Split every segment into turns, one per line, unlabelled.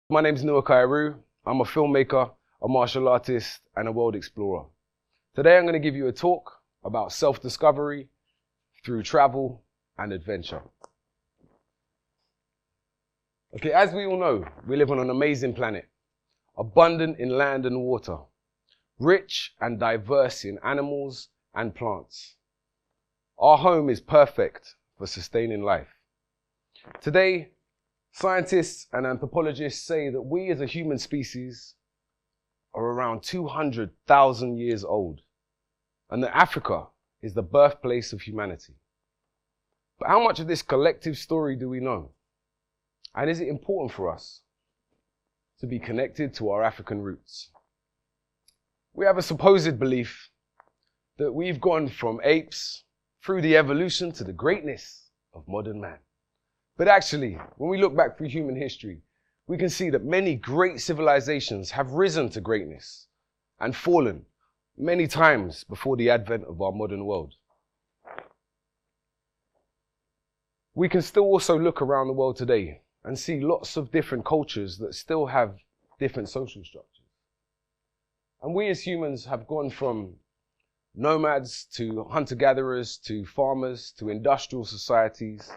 My name's Nuakai. I'm a filmmaker, a martial artist, and a world explorer. Today I'm going to give you a talk about self-discovery through travel and adventure. Okay, as we all know, we live on an amazing planet, abundant in land and water, rich and diverse in animals and plants. Our home is perfect for sustaining life. Today, scientists and anthropologists say that we as a human species are around 200,000 years old, and that Africa is the birthplace of humanity. But how much of this collective story do we know? And is it important for us to be connected to our African roots? We have a supposed belief that we've gone from apes through the evolution to the greatness of modern man. But actually, when we look back through human history, we can see that many great civilizations have risen to greatness and fallen many times before the advent of our modern world. We can still also look around the world today and see lots of different cultures that still have different social structures. And we as humans have gone from nomads to hunter-gatherers to farmers to industrial societies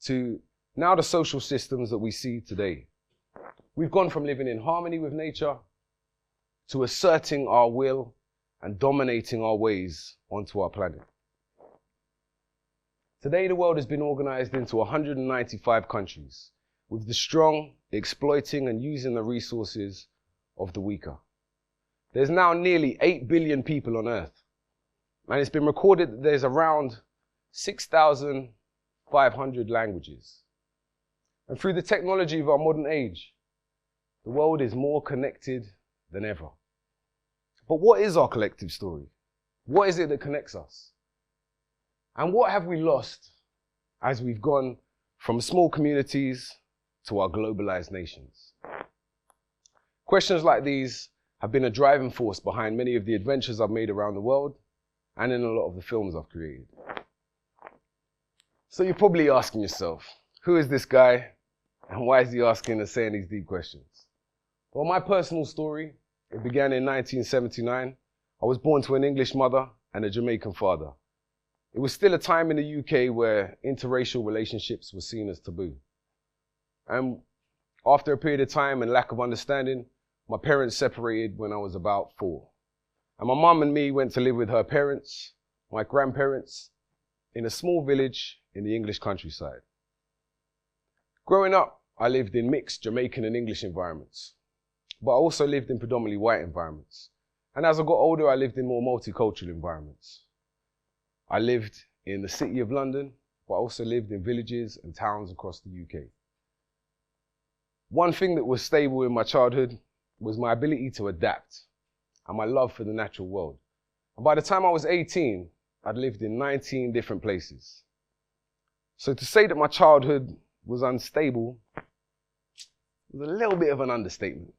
to now the social systems that we see today. We've gone from living in harmony with nature to asserting our will and dominating our ways onto our planet. Today, the world has been organized into 195 countries, with the strong exploiting and using the resources of the weaker. There's now nearly 8 billion people on Earth, and it's been recorded that there's around 6,500 languages. And through the technology of our modern age, the world is more connected than ever. But what is our collective story? What is it that connects us? And what have we lost as we've gone from small communities to our globalized nations? Questions like these have been a driving force behind many of the adventures I've made around the world and in a lot of the films I've created. So you're probably asking yourself, who is this guy and why is he asking and saying these deep questions? Well, my personal story, it began in 1979. I was born to an English mother and a Jamaican father. It was still a time in the UK where interracial relationships were seen as taboo. And after a period of time and lack of understanding, my parents separated when I was about 4. And my mum and me went to live with her parents, my grandparents, in a small village in the English countryside. Growing up, I lived in mixed Jamaican and English environments, but I also lived in predominantly white environments. And as I got older, I lived in more multicultural environments. I lived in the city of London, but I also lived in villages and towns across the UK. One thing that was stable in my childhood was my ability to adapt and my love for the natural world. And by the time I was 18, I'd lived in 19 different places. So to say that my childhood was unstable was a little bit of an understatement.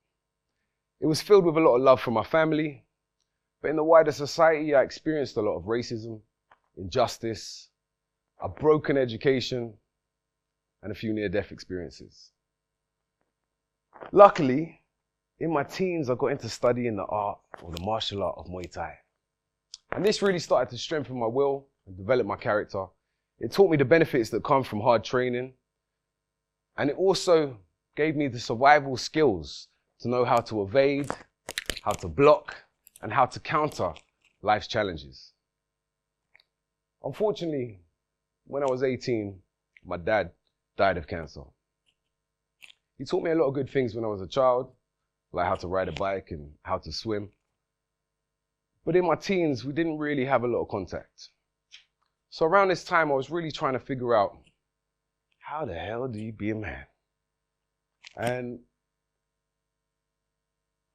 It was filled with a lot of love from my family, but in the wider society, I experienced a lot of racism, injustice, a broken education, and a few near-death experiences. Luckily, in my teens, I got into studying the art or the martial art of Muay Thai. And this really started to strengthen my will and develop my character. It taught me the benefits that come from hard training. And it also gave me the survival skills to know how to evade, how to block, and how to counter life's challenges. Unfortunately, when I was 18, my dad died of cancer. He taught me a lot of good things when I was a child, like how to ride a bike and how to swim. But in my teens, we didn't really have a lot of contact. So around this time, I was really trying to figure out, how the hell do you be a man? And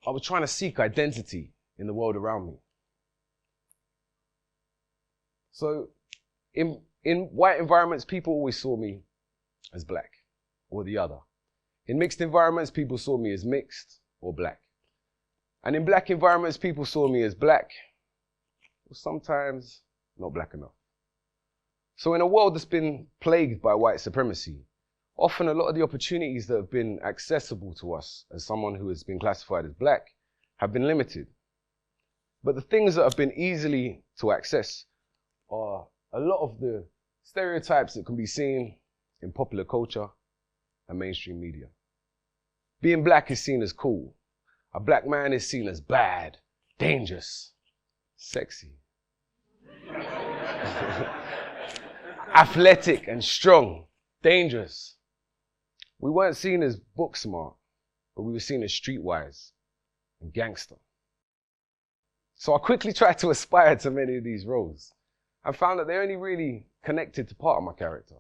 I was trying to seek identity in the world around me. So in white environments, people always saw me as black or the other. In mixed environments, people saw me as mixed or black. And in black environments, people saw me as black or sometimes not black enough. So in a world that's been plagued by white supremacy, often a lot of the opportunities that have been accessible to us as someone who has been classified as black have been limited. But the things that have been easily to access are a lot of the stereotypes that can be seen in popular culture and mainstream media. Being black is seen as cool. A black man is seen as bad, dangerous, sexy, athletic and strong, dangerous. We weren't seen as book smart, but we were seen as streetwise and gangster. So I quickly tried to aspire to many of these roles and found that they only really connected to part of my character.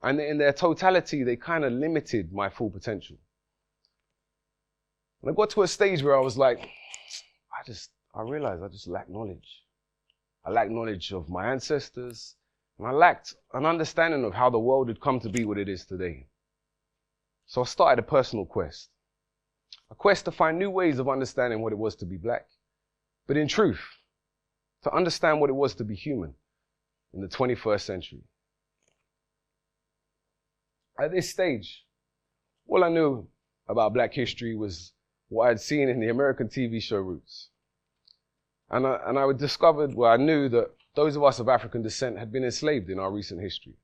And in their totality, they kind of limited my full potential. And I got to a stage where I was like, I realized I just lacked knowledge. I lacked knowledge of my ancestors, and I lacked an understanding of how the world had come to be what it is today. So I started a personal quest. A quest to find new ways of understanding what it was to be black, but in truth, to understand what it was to be human in the 21st century. At this stage, all I knew about black history was what I had seen in the American TV show Roots. And I discovered, I knew that those of us of African descent had been enslaved in our recent history.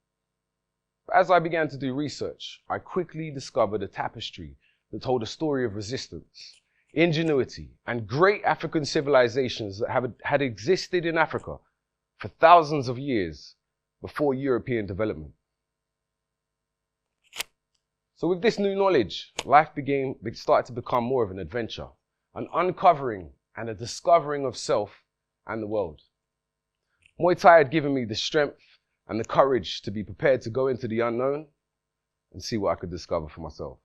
But as I began to do research, I quickly discovered a tapestry that told a story of resistance, ingenuity, and great African civilizations that had existed in Africa for thousands of years before European development. So with this new knowledge, life started to become more of an adventure, an uncovering and a discovering of self and the world. Muay Thai had given me the strength and the courage to be prepared to go into the unknown and see what I could discover for myself.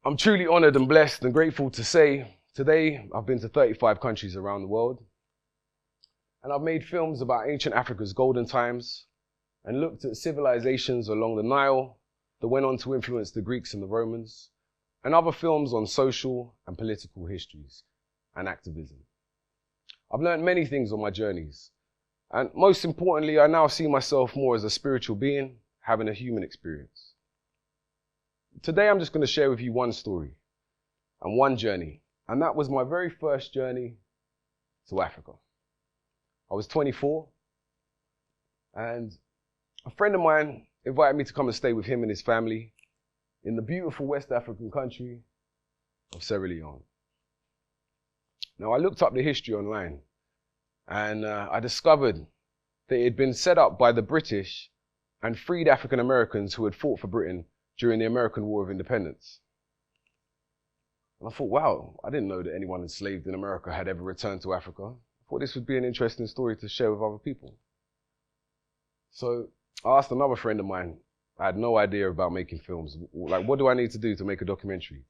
I'm truly honored and blessed and grateful to say today I've been to 35 countries around the world, and I've made films about ancient Africa's golden times and looked at civilizations along the Nile that went on to influence the Greeks and the Romans, and other films on social and political histories and activism. I've learned many things on my journeys, and most importantly, I now see myself more as a spiritual being having a human experience. Today, I'm just going to share with you one story and one journey, and that was my very first journey to Africa. I was 24, and a friend of mine invited me to come and stay with him and his family in the beautiful West African country of Sierra Leone. Now, I looked up the history online, and I discovered that it had been set up by the British and freed African Americans who had fought for Britain during the American War of Independence. And I thought, wow, I didn't know that anyone enslaved in America had ever returned to Africa. I thought this would be an interesting story to share with other people. So I asked another friend of mine. I had no idea about making films. Like, what do I need to do to make a documentary?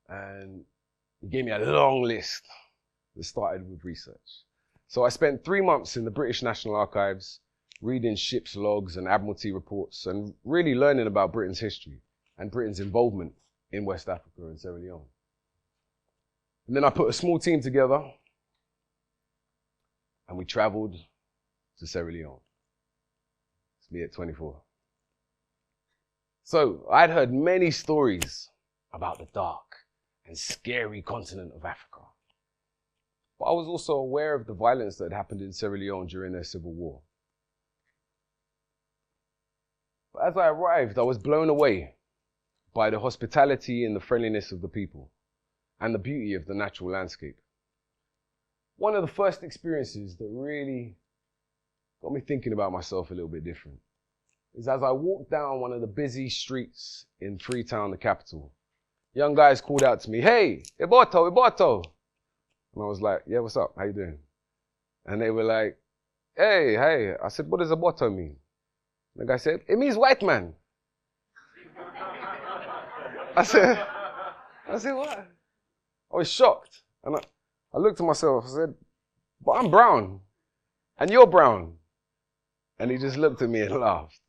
And he gave me a long list that started with research. So I spent 3 months in the British National Archives, reading ship's logs and Admiralty reports, and really learning about Britain's history and Britain's involvement in West Africa and Sierra Leone. And then I put a small team together, and we traveled to Sierra Leone. It's me at 24. So I'd heard many stories about the dark and scary continent of Africa. But I was also aware of the violence that had happened in Sierra Leone during their civil war. But as I arrived, I was blown away by the hospitality and the friendliness of the people and the beauty of the natural landscape. One of the first experiences that really got me thinking about myself a little bit different is as I walked down one of the busy streets in Freetown, the capital, young guys called out to me, "Hey, Iboto, Iboto." And I was like, "Yeah, what's up? How you doing?" And they were like, hey. I said, "What does Iboto mean?" And the guy said, "It means white man." I said, "What?" I was shocked. And I looked at myself, I said, "But I'm brown, and you're brown." And he just looked at me and laughed.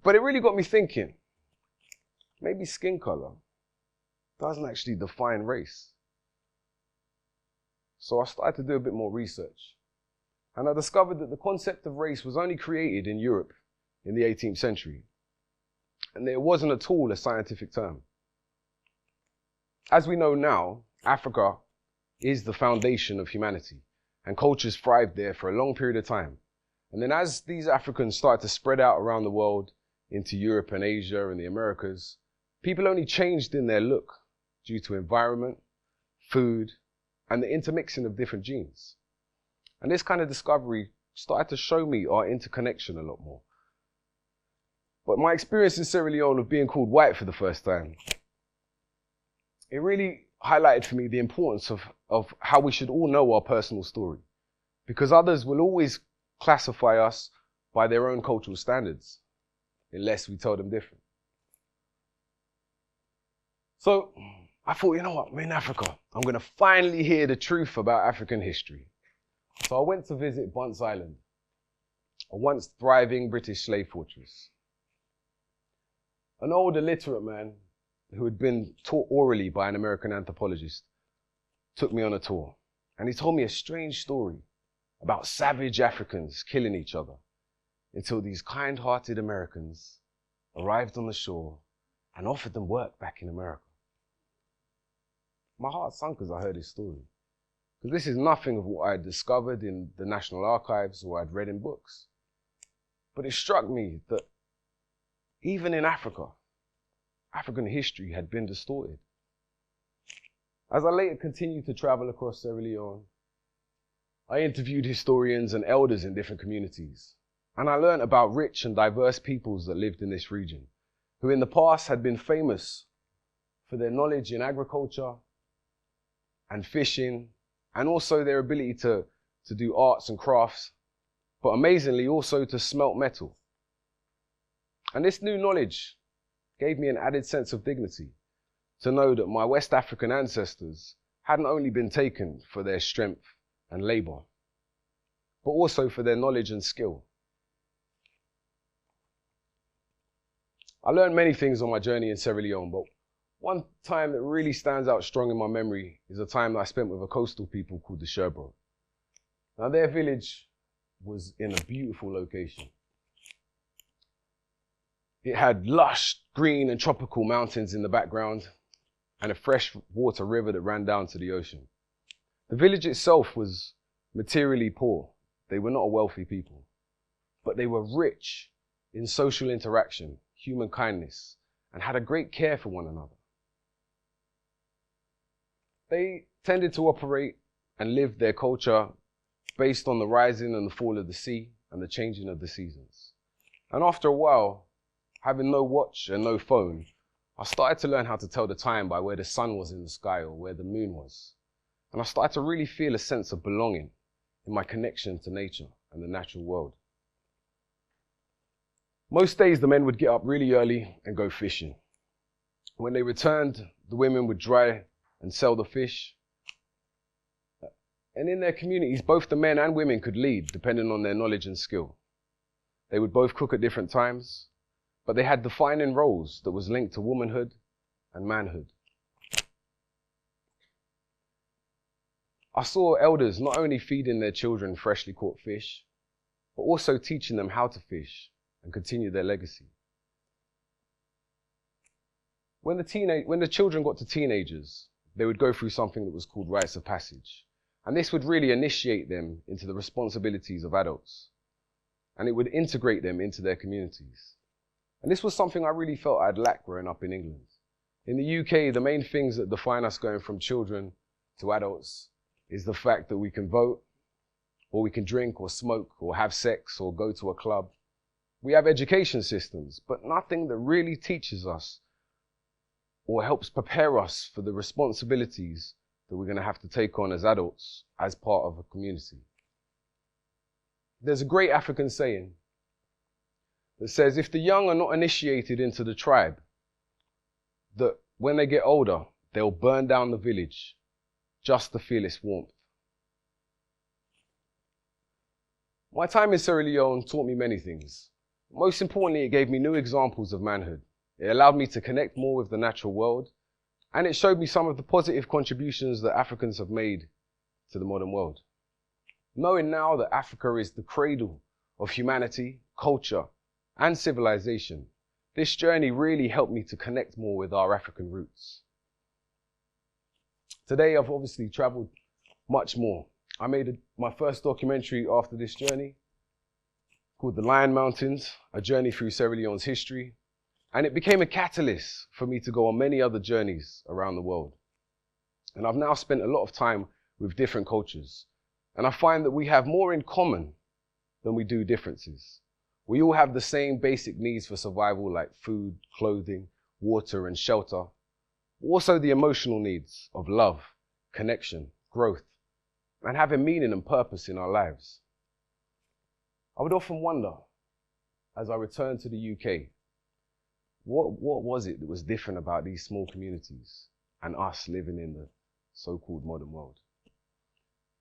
But it really got me thinking, maybe skin color doesn't actually define race. So I started to do a bit more research. And I discovered that the concept of race was only created in Europe in the 18th century, and it wasn't at all a scientific term. As we know now, Africa is the foundation of humanity, and cultures thrived there for a long period of time. And then as these Africans started to spread out around the world into Europe and Asia and the Americas, people only changed in their look due to environment, food, and the intermixing of different genes. And this kind of discovery started to show me our interconnection a lot more. But my experience in Sierra Leone of being called white for the first time, it really highlighted for me the importance of how we should all know our personal story, because others will always classify us by their own cultural standards, unless we tell them different. So I thought, you know what, I'm in Africa. I'm going to finally hear the truth about African history. So I went to visit Bunce Island, a once thriving British slave fortress. An old illiterate man who had been taught orally by an American anthropologist took me on a tour, and he told me a strange story about savage Africans killing each other until these kind-hearted Americans arrived on the shore and offered them work back in America. My heart sunk as I heard his story, because this is nothing of what I had discovered in the National Archives or I'd read in books. But it struck me that even in Africa, African history had been distorted. As I later continued to travel across Sierra Leone, I interviewed historians and elders in different communities, and I learned about rich and diverse peoples that lived in this region, who in the past had been famous for their knowledge in agriculture and fishing, and also their ability to do arts and crafts, but amazingly also to smelt metal. And this new knowledge gave me an added sense of dignity to know that my West African ancestors hadn't only been taken for their strength and labor, but also for their knowledge and skill. I learned many things on my journey in Sierra Leone, but one time that really stands out strong in my memory is a time that I spent with a coastal people called the Sherbro. Now their village was in a beautiful location. It had lush, green and tropical mountains in the background and a fresh water river that ran down to the ocean. The village itself was materially poor. They were not a wealthy people, but they were rich in social interaction, human kindness, and had a great care for one another. They tended to operate and live their culture based on the rising and the fall of the sea and the changing of the seasons. And after a while, having no watch and no phone, I started to learn how to tell the time by where the sun was in the sky or where the moon was. And I started to really feel a sense of belonging in my connection to nature and the natural world. Most days the men would get up really early and go fishing. When they returned, the women would dry and sell the fish. And in their communities, both the men and women could lead depending on their knowledge and skill. They would both cook at different times, but they had defining roles that was linked to womanhood and manhood. I saw elders not only feeding their children freshly caught fish, but also teaching them how to fish and continue their legacy. When the children got to teenagers, they would go through something that was called rites of passage. And this would really initiate them into the responsibilities of adults. And it would integrate them into their communities. And this was something I really felt I'd lacked growing up in England. In the UK, the main things that define us going from children to adults is the fact that we can vote, or we can drink or smoke or have sex or go to a club. We have education systems, but nothing that really teaches us or helps prepare us for the responsibilities that we're going to have to take on as adults as part of a community. There's a great African saying that says, if the young are not initiated into the tribe, that when they get older, they'll burn down the village just to feel its warmth. My time in Sierra Leone taught me many things. Most importantly, it gave me new examples of manhood. It allowed me to connect more with the natural world, and it showed me some of the positive contributions that Africans have made to the modern world. knowing now that Africa is the cradle of humanity, culture, and civilization, this journey really helped me to connect more with our African roots. Today, I've obviously traveled much more. I made my first documentary after this journey called The Lion Mountains, a journey through Sierra Leone's history. And it became a catalyst for me to go on many other journeys around the world. And I've now spent a lot of time with different cultures. And I find that we have more in common than we do differences. We all have the same basic needs for survival like food, clothing, water, and shelter. Also the emotional needs of love, connection, growth, and having meaning and purpose in our lives. I would often wonder, as I returned to the UK, what was it that was different about these small communities and us living in the so-called modern world?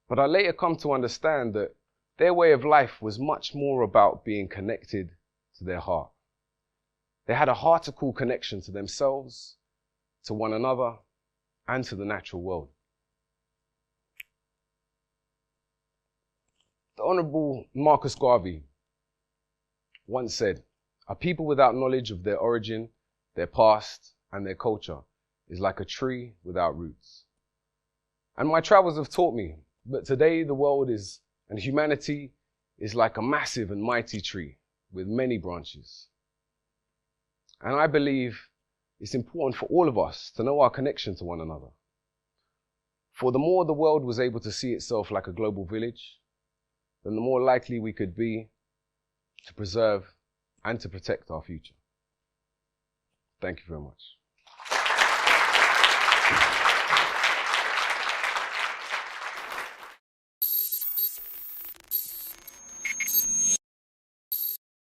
But I later come to understand that their way of life was much more about being connected to their heart. They had a heartical connection to themselves, to one another, and to the natural world. The Honourable Marcus Garvey once said, "A people without knowledge of their origin, their past, and their culture is like a tree without roots." And my travels have taught me that today the world is, and humanity is like a massive and mighty tree with many branches. And I believe it's important for all of us to know our connection to one another. For the more the world was able to see itself like a global village, then the more likely we could be to preserve and to protect our future. Thank you very much.